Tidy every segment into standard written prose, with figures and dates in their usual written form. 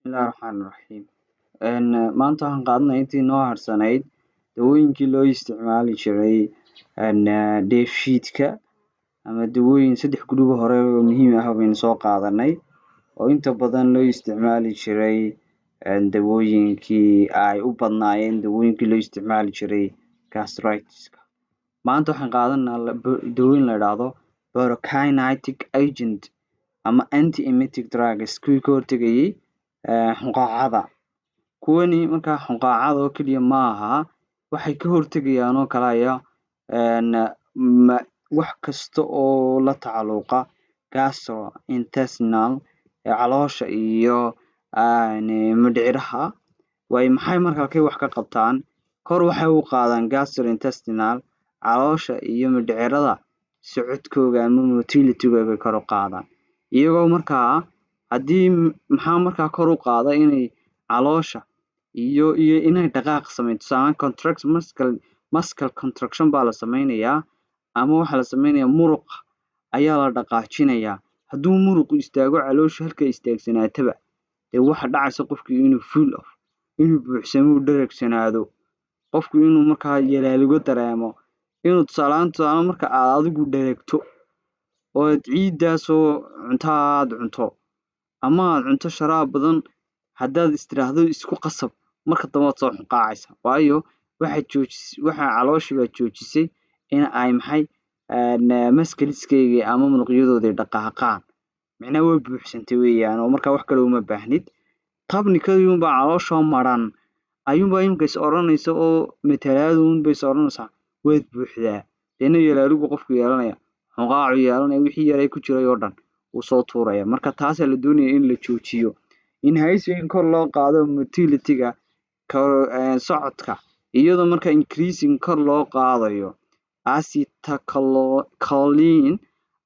Bismillaahi Raxmaani Raxiim. Maanta waxaan qaadanay intii noo harsanayd dawooyinkii loo isticmaali jiray dheefshiidka ama dawooyin 3 group hore oo muhiim ah baynu soo qaadanay oo inta badan loo isticmaali jiray dawooyinkii ay u badnaayeen dawooyinkii loo isticmaali jiray gastritis-ka. Maanta waxaan qaadanaa dawooyin la yidhaahdo prokinetic agent ama anti-emetic drugs kuwii ka hortagayay hunqaacada. Kuwani markaa hunqaacada oo keliya ma aha waxay ka hortagayaan oo kalaya wax kasta oo la tacalluqa gastrointestinal caloosha iyo mindhiciraha. Maxay markaa halkay wax ka qabtaan? Kor waxay u qaadaan gastrointestinal caloosha iyo mindhicirada socodkooda ama motility-gooda kor u qaadaan. Iyagoo markaa haddii maxaa markaa kor u qaada inay caloosha iyo inay dhaqaaq samayso. Tusaale muscle contraction baa la samaynayaa ama waxaa la samaynayaa muruq ayaa la dhaqaajinayaa. Hadduu muruqu istaago caloosha halkay istaagsanaataba dee waxa dhacaysa qofkii inuu buuxsamo uu dheregsanaado. Qofku inuu markaa yalaalugo dareemo. Inuu tusaale marka aad adigu dheregto oo ciidaasoo cunto cunto ama aad cunto sharaab badan haddaad istiraahdo isku qasab marka dambe waad soo hunqaacaysa. Waayo waxa calooshii baa joojisay in ay muscles-keygii ama muruqyadoodii dhaqaaqaan. Micnaha way buuxsantay weeyaan oo markaa wax kale uma baahnid. Tabnikadii unbaa calooshoo maran ayuunbaa imika is odhanaysa oo matalaadun bay is odhanaysaa waad buuxdaa. Deena yalaalugu qofku yeelanaya hunqaacu yeelanaya wixii yaray ku jiray oo dhan wuu soo tuuraya. Marka taasaa la doonaya in la joojiyo. In kor loo qaado motility-ga socodka iyadoo marka increasing kor loo qaadayo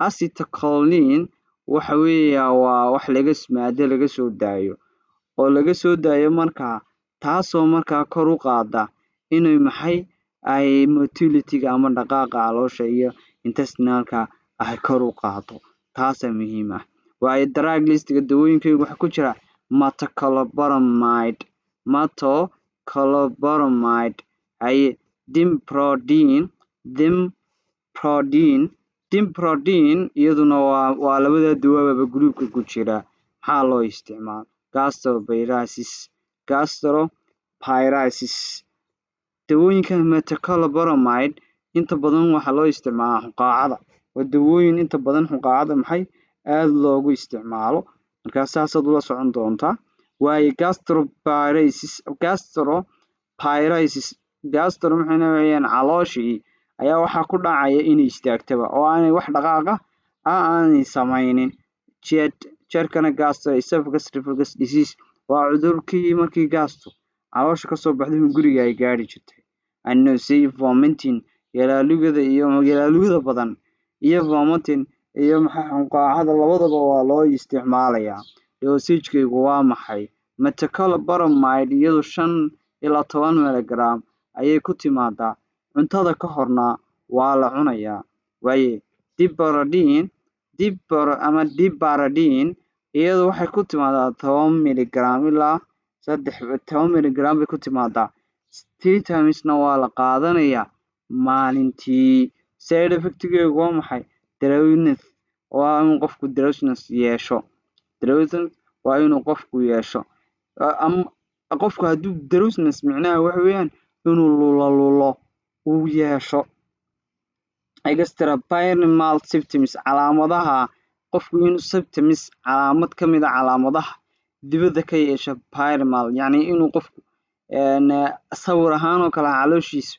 acetylcholine waxa weeyaa waa wax maado laga soo daayo oo laga soo daayo markaa taasoo markaa kor u qaada inay ay motility-ga ama dhaqaaqa caloosha iyo intestinal-ka ay kor u qaado. Taasaa muhiim ah. Waayo drug list-ga dawooyinkayga waxaa ku jira metoclopramide dimprodine iyaduna waa labada dawaaba groupka ku jira. Maxaa loo isticmaala gastropyresis. Dawooyinkan metoclopramide inta badan waxaa loo isticmaalaa hunqaacada. Waa dawooyin inta badan hunqaacada aad loogu isticmaalo. Markaa saasaad ula socon doontaa. Waayo gastropyresis gastro maxayna weeyaan calooshii ayaa waxaa ku dhacaya inay istaagtaba oo aanay wax dhaqaaqa aanay samaynin. Jeerkana esophagus reflux disease waa cudurkii markii gaastu caloosha ka soo baxday guriga ay gaari jirtay. Nausea, vomiting yalaalugada badan iyo vomiting iyo hunqaacada labadaba waa loo isticmaalayaa. Dosage-kaygu waa maxay? Metoclopramide iyadu 5 ilaa 10 milligram ayay ku timaadaa. Cuntada ka horna waa la cunayaa. Waayo diparadine iyadu waxay ku timaadaa 10 milligram ilaa 10 milligram bay ku timaadaa. 3 times-na waa la qaadanayaa maalintii. Side effect-geedu waa maxay? Drowsiness waa in qofku drowsiness yeesho. Waa inuu qofku yeesho. Qofku hadduu drowsiness micnaha waxa weeyaan inuu lulo uu yeesho. Extrapyramidal symptoms calaamadaha qofku inuu symptoms calaamad ka mid ah calaamadaha dibadda ka yeesha pyramidal yacni inuu qofku sawir ahaan oo kale calooshiisa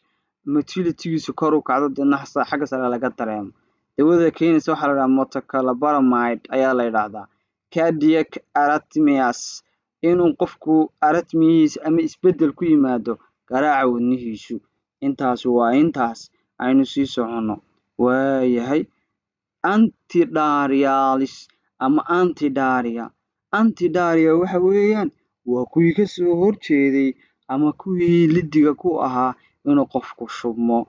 motility-giisu kor u kacdo deedna xagga sare laga dareemo. Dawada keenaysa waxaa la yidhahdaa metoclopramide ayaa la yidhaahdaa. Cardiac arrhythmias inuu qofku arrhythmias ama isbeddel ku yimaado garaaca wadnihiisu. Intaas aynu sii soconno. Waayahay antidiarrheals ama antidiarrhea waxa weeyaan waa kuwii ka soo horjeeday ama kuwii liddiga ku ahaa inuu qofku shubmo.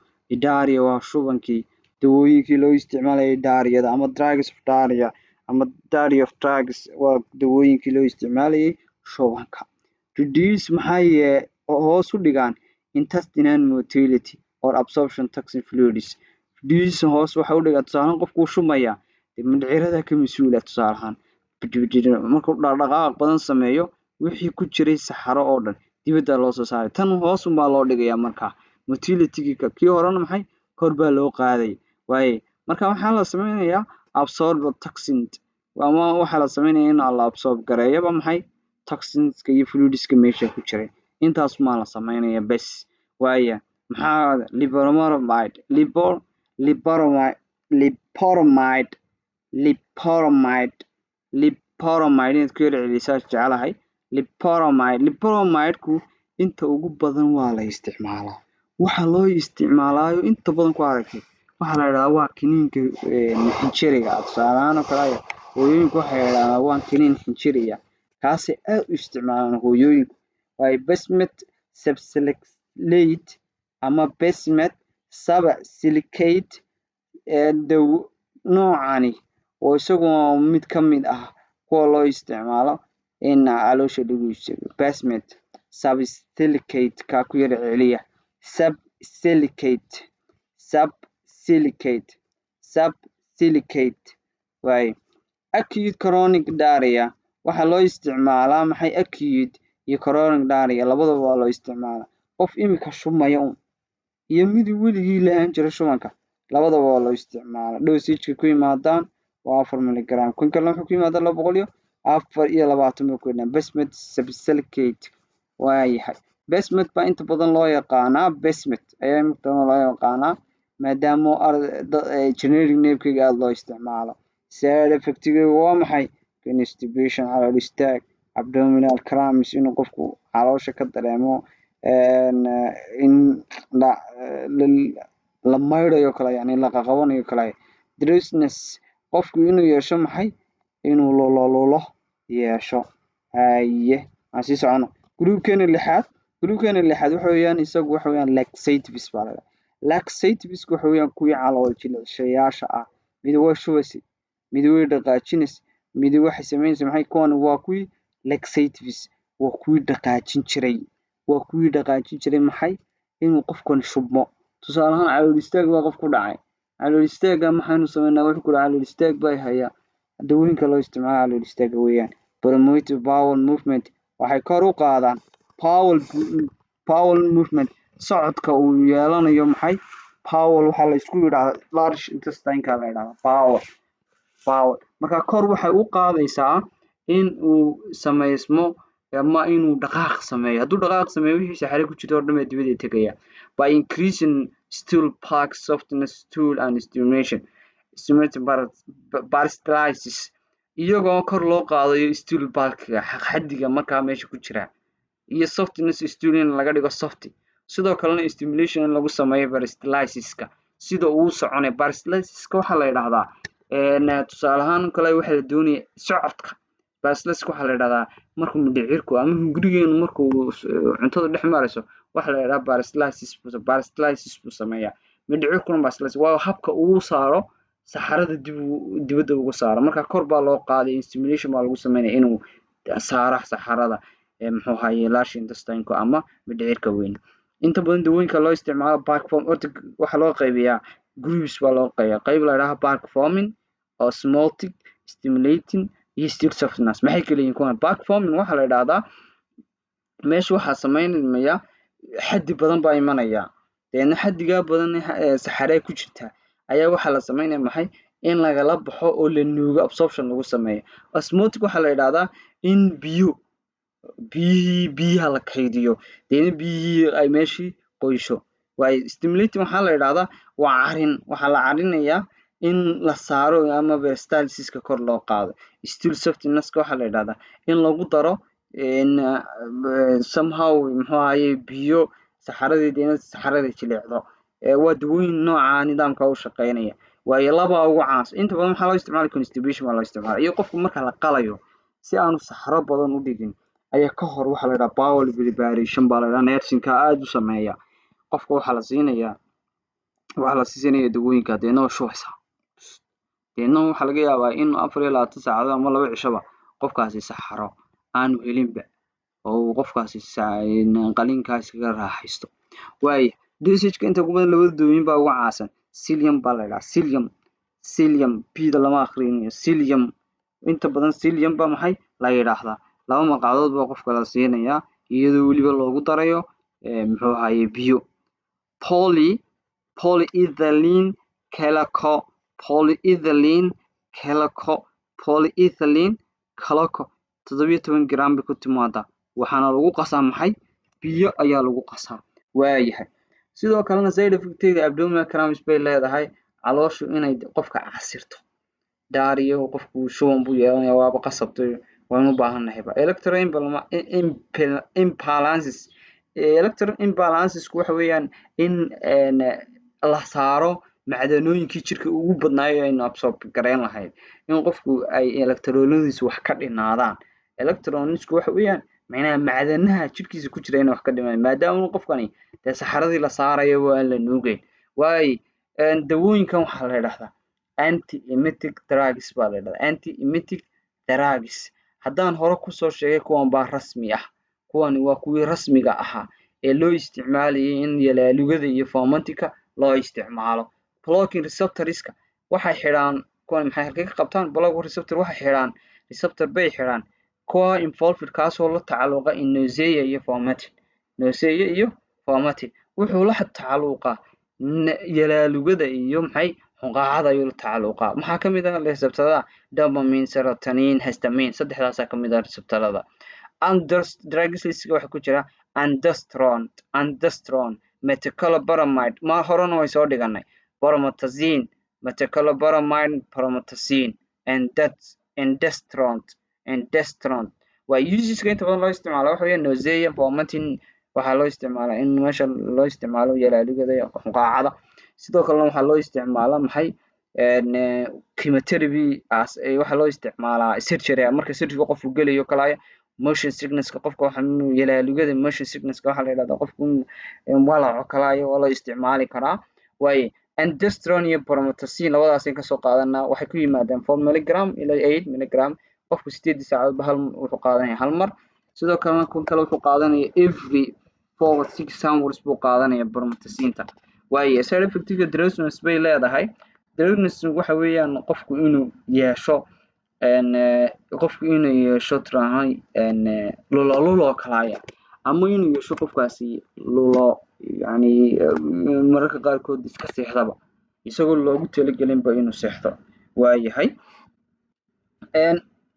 Diarrhea waa shubankii. Dawooyinkii loo isticmaalayay diarrhea-da ama drugs of diarrhea ama diarrhea of drugs waa dawooyinkii loo isticmaalayay shubanka. Reduce maxay hoos u dhigaan intestinal motility or absorption toxic fluids. Reduce hoos waxa u dhigaa tusaale qofku shumaya mindhicirada ka masuula tusaalahan markuu dhaqdhaqaaq badan sameeyo wixii ku jiray saxaro oo dhan dibadda loo soo saaray tan hoos baa loo dhigayaa markaa motility-ga kii horena maxay kor baa loo qaaday waaye marka waxaa la sameynayaa absorb toxins ama waxaa la sameynayaa in la absorb gareeyaba maxay toxinska iyo fluidska meesha ku jiray intaas ma la sameynayaa bes waaye maxaa liporamide inaad ku yar celisaa jecelahay liporamide-ku inta ugu badan waa la isticmaalaa waxa loo isticmaalaayo inta badan ku aragtay waxaa la yidhahdaa waa kiniinka xinjiriga tusaalahaan oo kale hooyooyinku waxay yidhahdaan waa kiniin xinjiriya kaasi aad u isticmaalaan hooyooyinku waayo basmet subsilicate ama basmet subsilicate noocani oo isagu mid ka mid ah kuwa loo isticmaalo in caloosha lagu iibsado basmet subsilicate ka ku yar celiya subsilicate waaye acute chronic diarrhea waxaa loo isticmaalaa maxay acute iyo chronic diarrhea labadaba waa loo isticmaalaa qof imika shumaya iyo mid weligii la-aan jira shubanka labadaba waa loo isticmaalaa dosage-ka ku yimaadaan waa 4 miligram kan kalena wuxuu ku yimaadaa 224 ku yimaadaa basmet subsilicate waayahay basmet baa inta badan loo yaqaanaa basmet ayaa inta badan loo yaqaanaa maadaama generic name-kayga aada loo isticmaalo side effect-ga waa maxay constipation calool istaag abdominal cramps inuu qofku caloosha ka dareemo in la maydhayo kale yani la qaqabanayo kale drowsiness qofku inuu yeesho maxay inuu lolo yeesho haye aan sii socono groupkeena lixaad waxa weeyaan isagu waxa weeyaan laxatives baa la laxatives waxa weeyaan kuwii calool jileecshayaasha ah mid way shubaysi mid way dhaqaajinaysi mid waxay sameynaysa maxay kuwan waa kuwii laxatives waa kuwii dhaqaajin jiray maxay inuu qofkan shubmo tusaale ahaan calool istaag baa qof ku dhacay calool istaaga maxaynu sameynaa wuxuu ku dhaca calool istaag baa haya dawooyinka loo isticmaalo calool istaaga weeyaan promote bowel movement waxay kor u qaadaan bowel movement socodka uu yeelanayo maxay bowel waxaa la isku yidhaahdaa large intestine-ka la yidhahdaa bowel marka kor waxay u qaadaysaa in uu sameysmo ama inuu dhaqaaq sameeyo hadduu dhaqaaq sameeyo wixii saxare ku jirta oo dhan baa dibadda tegaya by increasing stool bulk softness stool and stimulation peristalsis iyagoo kor loo qaadayo stool bulk-ga xaddiga markaa meesha ku jira iyo softness stool in laga dhigo soft sidoo kalena stimulation in lagu sameeyo peristalsis-ka sida uu soconay peristalsis-ka waxaa la yidhaahdaa tusaale ahaan kale waxaa la doonaya socodka peristalsis-ka waxaa la yidhahdaa markuu mindhicirku ama gurigeenu markuu cuntada dhex marayso waxaa la yidhahdaa peristalsis buu sameeyaa mindhicirkuna peristalsis waa habka uu saaro saxarada dibadda ugu saaro marka kor baa loo qaaday stimulation baa lagu sameynaya inuu saaro saxarada muxuu ahaye large intestine-ku ama mindhicirka weyn inta badan dawooyinka loo isticmaalo bulk form waxaa loo qaybiyaa groups baa loo qaybiyaa qayb la yidhahdo bulk forming osmotic stimulating iyo stool softness maxay kala yihiin kuwan bulk forming waxaa la yidhahdaa meesha waxaa sameynaya xaddi badan baa imanaya deedna xaddigaa badan saxaree ku jirta ayaa waxaa la sameynaya maxay in lagala baxo oo la nuugo absorption lagu sameeyo osmotic waxaa la yidhahdaa in biyaha la kaydiyo deedna biyihii ay meeshii qoysho waayo stimulating waxaa la yidhahdaa waa carin waxaa la carinayaa in la saaro ama peristalsis-ka kor loo qaado stool softness-ka waxaa la yidhahdaa in lagu daro somehow muxuu ahaye biyo saxaradeedina saxarada jileecdo waa dawooyin nooca nidaamka u shaqeynaya waayo laba ugu caansan inta badan waxaa loo isticmaala constipation baa loo isticmaala iyo qofku marka la qalayo si aanu saxaro badan u dhigin ayaa ka hor waxaa la yidhaha bowel preparation baa la yidhaha nursing-ka aada u sameeya qofka waxaa la siinaya dawooyinka deedna waa shubaysaa deedna waxaa laga yaabaa in 24 saacadood ama 2 cishoba qofkaasi saxaro aanu helinba oo qofkaasi qalinkaas kaga raaxaysto. Waayo dosage-ka inta ugu badan labada dawooyin baa ugu caansan. Psyllium baa la yidhaha psyllium bida lama akhrinayo psyllium inta badan psyllium baa maxay la yidhaahdaa. Laba magacdood baa qofka la siinayaa iyadoo weliba loogu darayo muxuu ahaye biyo. Polyethylene calico 17 gram bay ku timaadaa waxaana lagu qasaa maxay biyo ayaa lagu qasaa. Waayahay sidoo kalena side effect-ga abdominal cramps bay leedahay calooshu inay qofka casirto daariyo qofku shuban buu yeelanayaa waaba qasabtay waan u baahanahay electron imbalances waxa weeyaan in la saaro macdanooyinkii jirka ugu badnaayo aynu absorb gareyn lahayd in qofku ay electronadiisu wax ka dhinaadaan. Electronsku waxa weeyaan macnaha macdanaha jirkiisa ku jira in wax ka dhimaan maadaama qofkani saxaradii la saarayo waa la nuugeyn. Waayo dawooyinkan waxaa la yidhaahdaa anti-emetic drugs baa la yidhahdaa anti-emetic drugs. Haddaan hore kusoo sheegay kuwan baa rasmi ah kuwani waa kuwii rasmiga ahaa ee loo isticmaalayay in yalaalugada iyo fomantika loo isticmaalo. Blocking receptorska waxay xidhaan kuwan maxay halkay ka qabtaan block receptor waxay xidhaan receptor bay xidhaan kuwa involved kaasoo la tacalluqa in nausea iyo vomiting wuxuu la tacalluqaa yalaalugada iyo maxay hunqaacada ayuu la tacalluqaa. Maxaa ka mid ah receptorada dopamine serotonin histamine saddexdaas ka mid ah receptorada. Drugs waxa ku jira aldosterone methylcobalamin ma horena way soo dhiganay bromothazine methylcobalamin endestrone waa useska inta badan loo isticmaalo waxa weeye nausea vomiting waxaa loo isticmaalaa in meesha loo isticmaalo yalaalugada iyo hunqaacada. Sidoo kalena waxaa loo isticmaalaa maxay chemotherapy waxaa loo isticmaalaa surgery marka surgery qofku gelayo kalaaya motion sickness-ka qofka waxa yalaalugada motion sickness-ka waxaa la yidhahdaa qofku walaco kalaaya waa loo isticmaali karaa. Waayo aldosterone iyo bromothazine labadaas ay kasoo qaadanaa waxay ku yimaadaan 4 milligram ilaa 8 milligram qofku 8 saacadood ba wuxuu qaadanaya hal mar. Sidoo kalena kun kale wuxuu qaadanaya every 4-6 hours buu qaadanaya bromothazine-ta. Waayo side effect-ga drowsiness bay leedahay. Drowsiness waxa weeyaan qofku inuu yeesho trahay lulo kalaaya ama inuu yeesho qofkaasi lulo yani mararka qaarkood iska seexdaba isagoo loogu talagelin ba inuu seexdo. Waayahay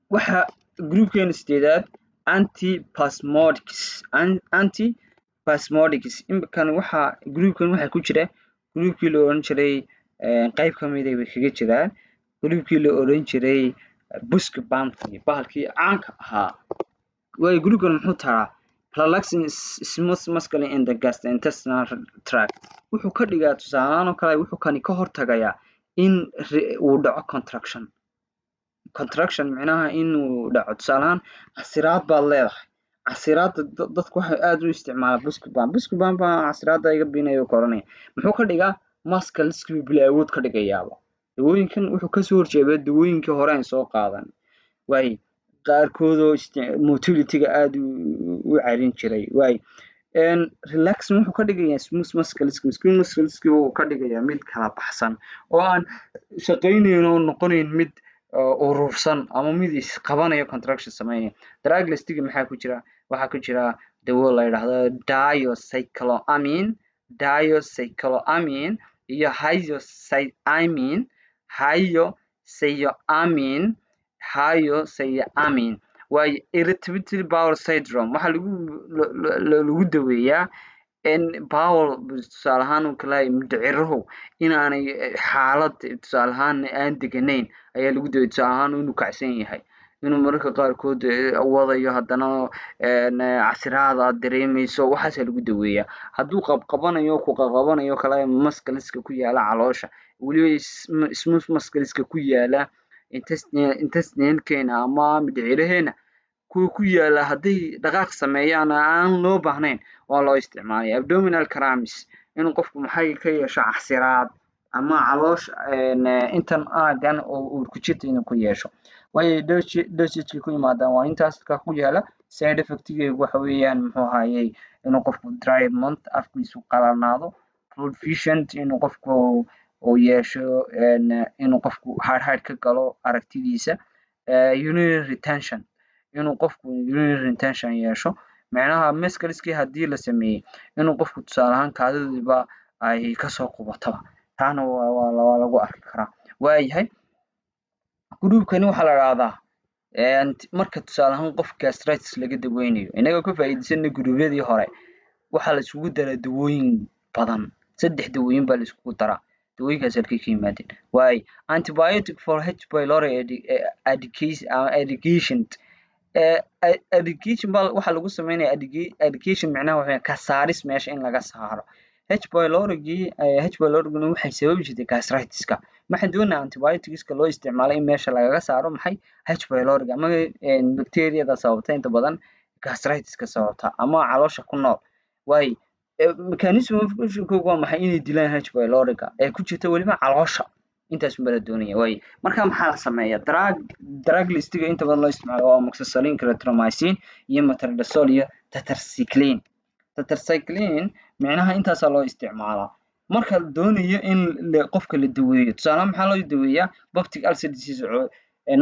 waxa groupkeena sideedaad antispasmodics imkan waxa groupkan waxa ku jira groupkii la oran jiray qayb ka mid ah way kaga jiraan groupkii la oran jiray buscopan bahalkii caanka ahaa. Waayo groupkan muxuu taraa relaxing smooth muscle in the gastrointestinal tract wuxuu ka dhigaa tusaalahaan oo kale wuxuu kani ka hortagayaa in uu dhaco contraction macnaha inuu dhaco tusaalahaan casiraad baad leedahay casiraada dadku waxay aad u isticmaalaan buscopan baa casiraada iga binayo koranaya muxuu ka dhigaa muscle bila awood ka dhigayaaba. Dawooyinkan wuxuu kasoo horjeedaa dawooyinkii hore aan soo qaadan. Waayo qaarkood oo motility-ga aad u carin jiray. Waayo relaxing wuxuu ka dhigayaa smooth muscle uu ka dhigayaa mid kala baxsan oo aan shaqaynayn oo noqonayn mid urursan ama mid isqabanayo contraction sameynaya. Drug list-ga maxaa ku jira waxaa ku jira dawo la yiraahdo dicycloamine iyo hyoscyamine waayo irritability bowel syndrome waxaa lagu daweeyaa in bowel tusaalahaan uu kala mindhicirahu inaanay xaalad tusaalahaan aan deganayn ayaa lagu daweeyaa tusaalahaan inuu kacsan yahay inuu mararka qaarkood wadayo haddana casiraad aad dareemayso waxaas lagu daweeyaa. Hadduu qabanayo ku qabanayo kala muscle-ska ku yaala caloosha weliba smooth muscle-ska ku yaala intestine-keena ama mindhiciraheena kuwa ku yaala hadday dhaqaaq sameeyaan aan loo baahnayn waa loo isticmaalaya. Abdominal cramps inuu qofku maxay ka yeesho casiraad ama caloosha intan aagan oo uu ku jirto inuu ku yeesho. way dosage ku yimaadaan waa intaas ka ku yaala side effect-geedu waxa weeyaan muxuu ahaayey inuu qofku dry mouth afkiisu qalanaado, proficient inuu qofku uu yeesho inuu qofku hard ka galo aragtidiisa, urinary retention inuu qofku urinary retention yeesho macnaha mescalskii haddii la sameeyey inuu qofku tusaale ahaan kaadidiiba ay kasoo qubataba taana waa lagu arki karaa. waayahay groupkani waxaa la dhahdaa marka tusaale ahaan qof gastritis laga daweynayo inaga ka faa'iidaysana gruubyadii hore waxaa la isugu daraa dawooyin badan 3 dawooyin baa la isugu daraa dawooyinkaas halkay ka yimaadeen waayo antibiotic for H pylori education education baa waxaa lagu sameynaya education macnaha waxa ka saaris meesha in laga saaro H pylori waxay sababi jirtay gastritis-ka maxay doonaa antibiotics-ka loo isticmaalo in meesha lagaga saaro maxay H pylori ama bacteria-da sababta inta badan gastritis-ka sababta ama caloosha ku nool waayo mechanism of action waa maxay inay dilaan H pylori-ga ee ku jirta waliba caloosha intaas ma la doonaya waayo marka maxaa la sameeyaa drug list-ga inta badan loo isticmaalo waa amoxicillin, clarithromycin iyo metronidazole iyo tetracycline macnaha intaas loo isticmaalaa marka la doonayo in qofka la daweeyo tusaale maxaa loo daweeyaa peptic ulcer disease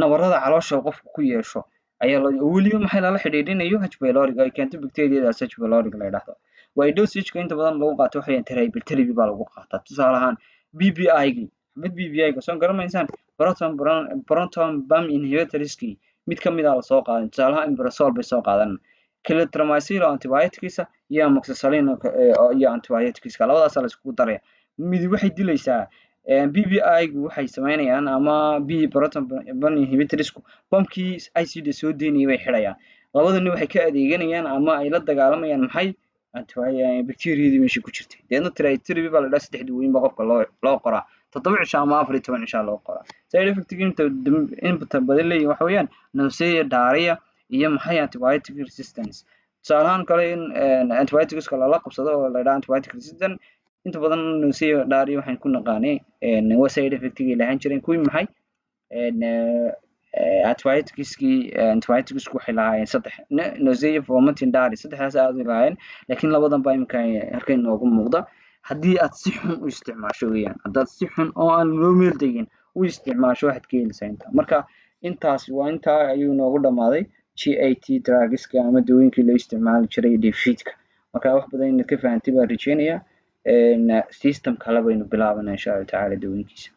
nabarada caloosha qofku ku yeesho ayaa loo waliba maxay la xiriirinayo H pylori-ga ay keento bacteria-daas H pylori-ga la yiraahdo way dosage-ka inta badan lagu qaato waxay therapy baa lagu qaataa tusaale ahaan BBI-ga mid BBI-ga soo garanaysaan proton pump inhibitors-ki mid kamid ah la soo qaadan tusaale ahaan imbrasol bay soo qaadan clarithromycin antibiotics iyo amoxicillin iyo antibiotics labadaas la isku daray mid waxay dilaysaa BBI-gu waxay sameynayaan ama proton pump inhibitors-ku pumpkii ICD soo deynayay bay xirayaan labadani waxay ka adeeganayaan ama ay la dagaalamayaan maxay bacteria-dii meesha ku jirtay deedna therapy baa la dhahaa 3 dawooyin baa qofka loo qoraa 7 cisho ama 14 cisho loo qoraa side effect-ga inta badan leeyahay waxa weeyaan nausea, diarrhea iyo maxay antibiotic resistance tusaale ahaan kale in antibiotics-ka lala qabsado oo la yiraahdo antibiotic resistance inta badan nausea, diarrhea waxaan ku naqaanay waa side effect-ga lahayn jireen kuwii maxay antibiotics waxay lahaayeen 3 nausea, vomiting, diarrhea saddexdaas aad u lahaayeen laakiin labadan baa imika halkay noogu muuqda haddii aad si xun u isticmaasho weeyaan haddaad si xun oo aan loo meel degin u isticmaasho waxaad ka helaysaa inta marka intaas waa intaa ayuu noogu dhamaaday GAT drugs-ka ama dawooyinkii loo isticmaali jiray dheefshiidka marka wax badan inaad ka fahantay baan rajeynayaa system kale baynu bilaabanaa insha Allah tacaala dawooyinkiisa